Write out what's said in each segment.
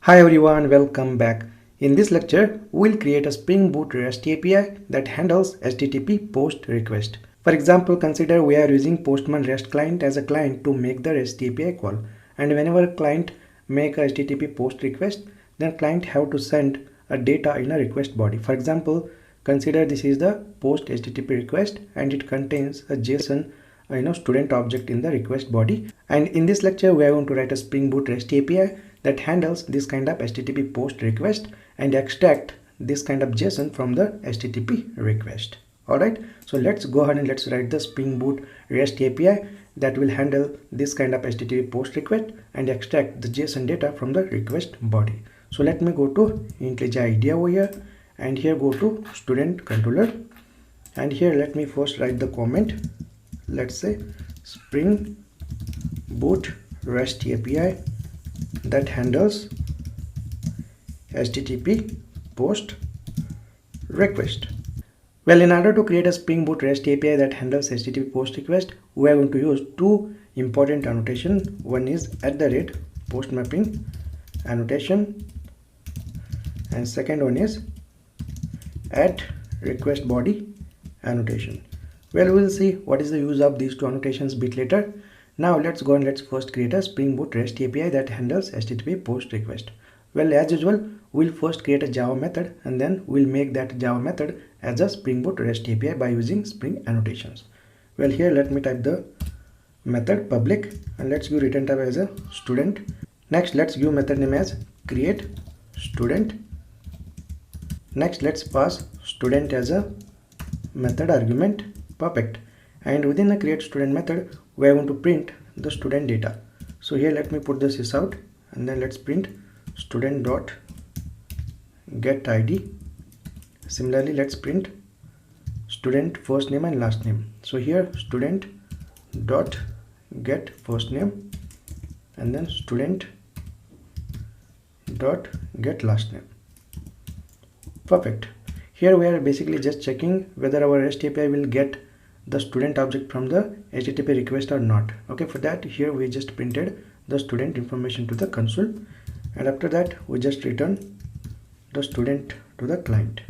Hi everyone, welcome back. In this lecture, we'll create a Spring Boot REST API that handles HTTP POST request. For example, consider we are using Postman REST client as a client to make the REST API call. And whenever client make a HTTP POST request, then client have to send a data in a request body. For example, consider this is the POST HTTP request and it contains a JSON student object in the request body. And in this lecture, we are going to write a Spring Boot REST API that handles this kind of HTTP POST request and extract this kind of JSON from the HTTP request. Alright, so let's go ahead and let's write the Spring Boot REST API that will handle this kind of HTTP POST request and extract the JSON data from the request body. So let me go to IntelliJ IDEA over here and here go to student controller and here let me first write the comment. Let's say Spring Boot REST API that handles HTTP POST request. Well, in order to create a Spring Boot REST API that handles HTTP POST request, we are going to use two important annotation. One is @post mapping annotation and second one is @request body annotation. Well, we'll see what is the use of these two annotations bit later. Now let's go and let's first create a Spring Boot REST API that handles HTTP POST request. Well, as usual, we'll first create a Java method and then we'll make that Java method as a Spring Boot REST API by using Spring annotations. Well, here let me type the method public and let's give return type as a student. Next, let's give method name as create student. Next, let's pass student as a method argument. Perfect. And within the create student method, we are going to print the student data. So here let me put the sys out and then let's print student dot get id. Similarly, let's print student first name and last name. So here student dot get first name and then student dot get last name. Perfect. Here we are basically just checking whether our REST API will get the student object from the HTTP request or not. Okay, for that here we just printed the student information to the console and after that we just return the student to the client.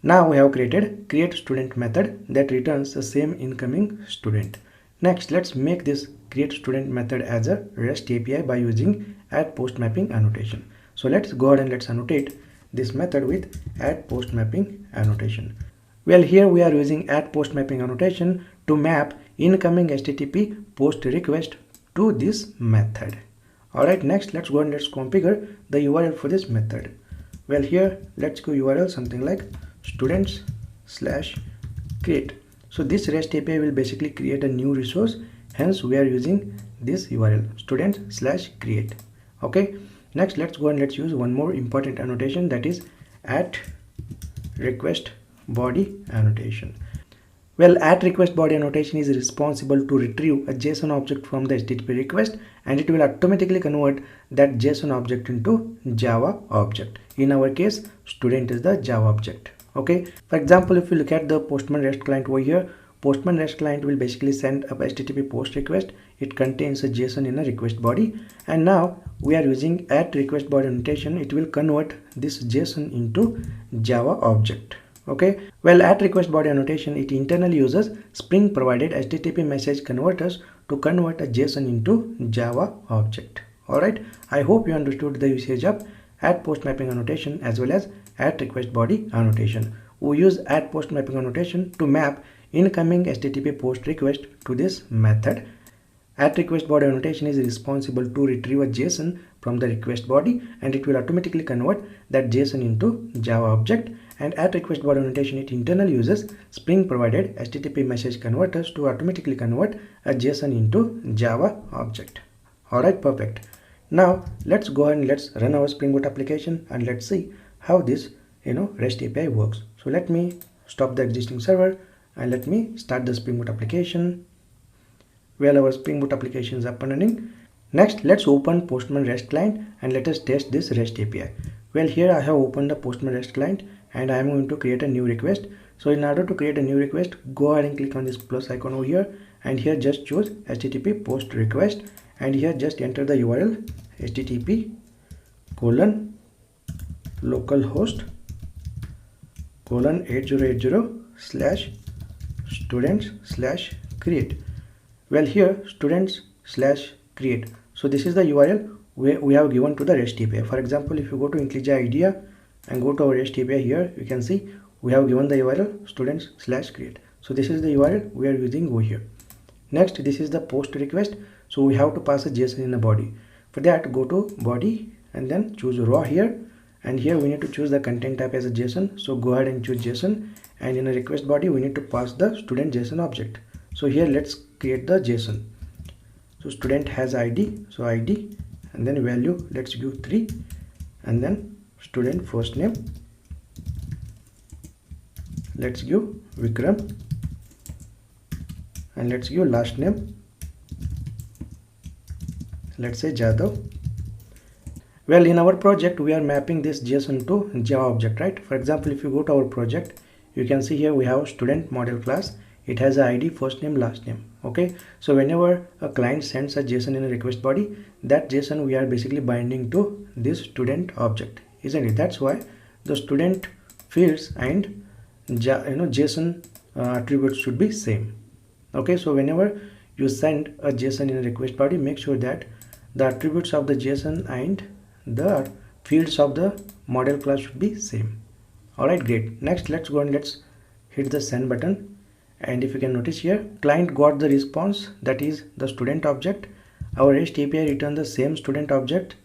Now we have created create student method that returns the same incoming student. Next, let's make this create student method as a REST API by using @post mapping annotation. So let's go ahead and let's annotate this method with @post mapping annotation. Well, here we are using @post mapping annotation to map incoming HTTP POST request to this method. Alright, next let's go and let's configure the URL for this method. Well, here let's go URL something like students/create. So this REST API will basically create a new resource, hence we are using this URL students/create. Okay, next let's go and let's use one more important annotation, that is @request body annotation. Well, @request body annotation is responsible to retrieve a JSON object from the HTTP request and it will automatically convert that JSON object into Java object. In our case, student is the Java object. Okay, for example, if you look at the Postman REST client over here, Postman REST client will basically send a HTTP POST request. It contains a JSON in a request body and now we are using @request body annotation. It will convert this JSON into Java object. Okay, well, @request body annotation, it internally uses Spring provided HTTP message converters to convert a JSON into Java object. Alright, I hope you understood the usage of @post mapping annotation as well as @request body annotation. We use @post mapping annotation to map incoming HTTP POST request to this method. @request body annotation is responsible to retrieve a JSON from the request body and it will automatically convert that JSON into Java object. And @request body annotation, it internally uses Spring provided HTTP message converters to automatically convert a JSON into Java object. Alright, perfect. Now let's go ahead and let's run our Spring Boot application and let's see how this REST API works. So let me stop the existing server and let me start the Spring Boot application. Well, our Spring Boot application is up and running. Next, let's open Postman REST client and let us test this REST API. Well, here I have opened the Postman REST client and I am going to create a new request. So in order to create a new request, go ahead and click on this plus icon over here and here just choose HTTP POST request and here just enter the URL http colon localhost colon 8080 slash students slash create. Well, here students slash create. So this is the URL we have given to the REST API. For example, if you go to IntelliJ IDEA and go to our REST API, here you can see we have given the URL students slash create. So this is the URL we are using over here. Next, this is the post request. So we have to pass a JSON in the body. For that, go to body and then choose raw here. And here we need to choose the content type as a JSON. So go ahead and choose JSON. And in a request body, we need to pass the student JSON object. So here let's create the JSON. So student has ID. So ID and then value, let's give 3. And then student first name, let's give Vikram. And let's give last name, let's say Jadhav. Well, in our project we are mapping this JSON to Java object, right? For example, if you go to our project, you can see here we have student model class. It has a ID, first name, last name. Okay, so whenever a client sends a JSON in a request body, that JSON we are basically binding to this student object, isn't it? That's why the student fields and JSON attributes should be same. Okay, so whenever you send a JSON in a request body, make sure that the attributes of the JSON and the fields of the model class should be same. Alright, great. Next, let's go and let's hit the send button. And if you can notice here, client got the response, that is the student object. Our REST API returned the same student object.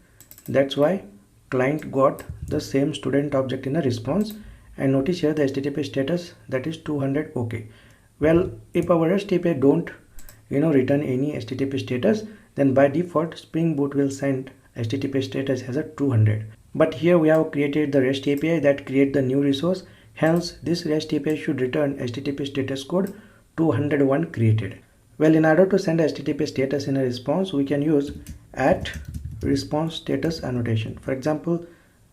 That's why client got the same student object in the response. And notice here the HTTP status, that is 200 OK. Well, if our REST API don't return any HTTP status, then by default Spring Boot will send HTTP status as a 200. But here we have created the REST API that create the new resource. Hence, this REST API should return HTTP status code 201 created. Well, in order to send HTTP status in a response, we can use @response status annotation. For example,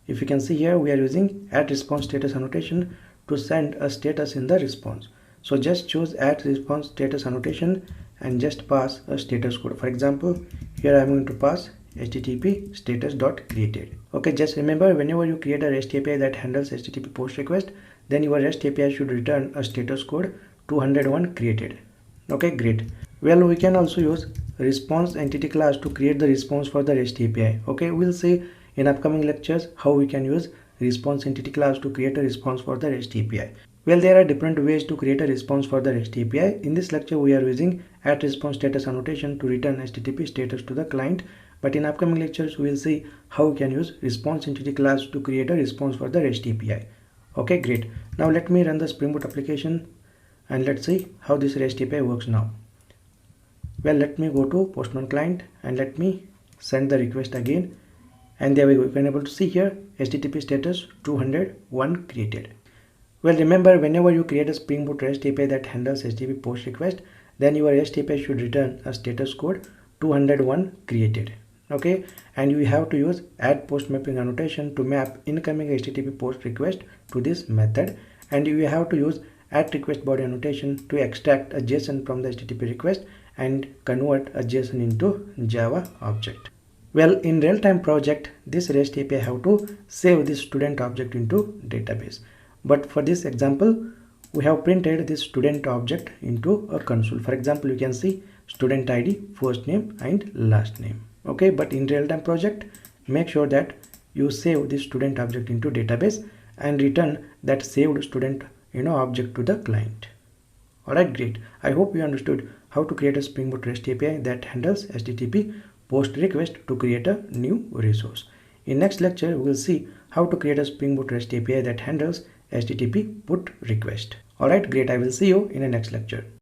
if you can see here, we are using @response status annotation to send a status in the response. So just choose @response status annotation and just pass a status code. For example, here I am going to pass HTTP status dot created. Okay, just remember, whenever you create a REST API that handles HTTP post request, then your REST API should return a status code 201 created. Okay, great. Well, we can also use response entity class to create the response for the REST API. Okay, we'll see in upcoming lectures how we can use response entity class to create a response for the REST API. Well, there are different ways to create a response for the REST API. In this lecture, we are using @response status annotation to return HTTP status to the client. But in upcoming lectures, we will see how we can use response entity class to create a response for the REST API. Okay, great. Now let me run the Spring Boot application and let's see how this REST API works now. Well, let me go to Postman client and let me send the request again. And there we go. You can able to see here HTTP status 201 created. Well, remember, whenever you create a Spring Boot REST API that handles HTTP post request, then your REST API should return a status code 201 created. Okay, and you have to use @post mapping annotation to map incoming HTTP post request to this method, and you have to use @request body annotation to extract a JSON from the HTTP request and convert a JSON into Java object. Well, in real-time project, this REST API have to save this student object into database. But for this example, we have printed this student object into a console. For example, you can see student ID, first name and last name. Okay, but in real-time project, make sure that you save this student object into database and return that saved student object to the client. Alright, great. I hope you understood how to create a Spring Boot REST API that handles HTTP post request to create a new resource. In next lecture, we will see how to create a Spring Boot REST API that handles HTTP put request. Alright, great. I will see you in the next lecture.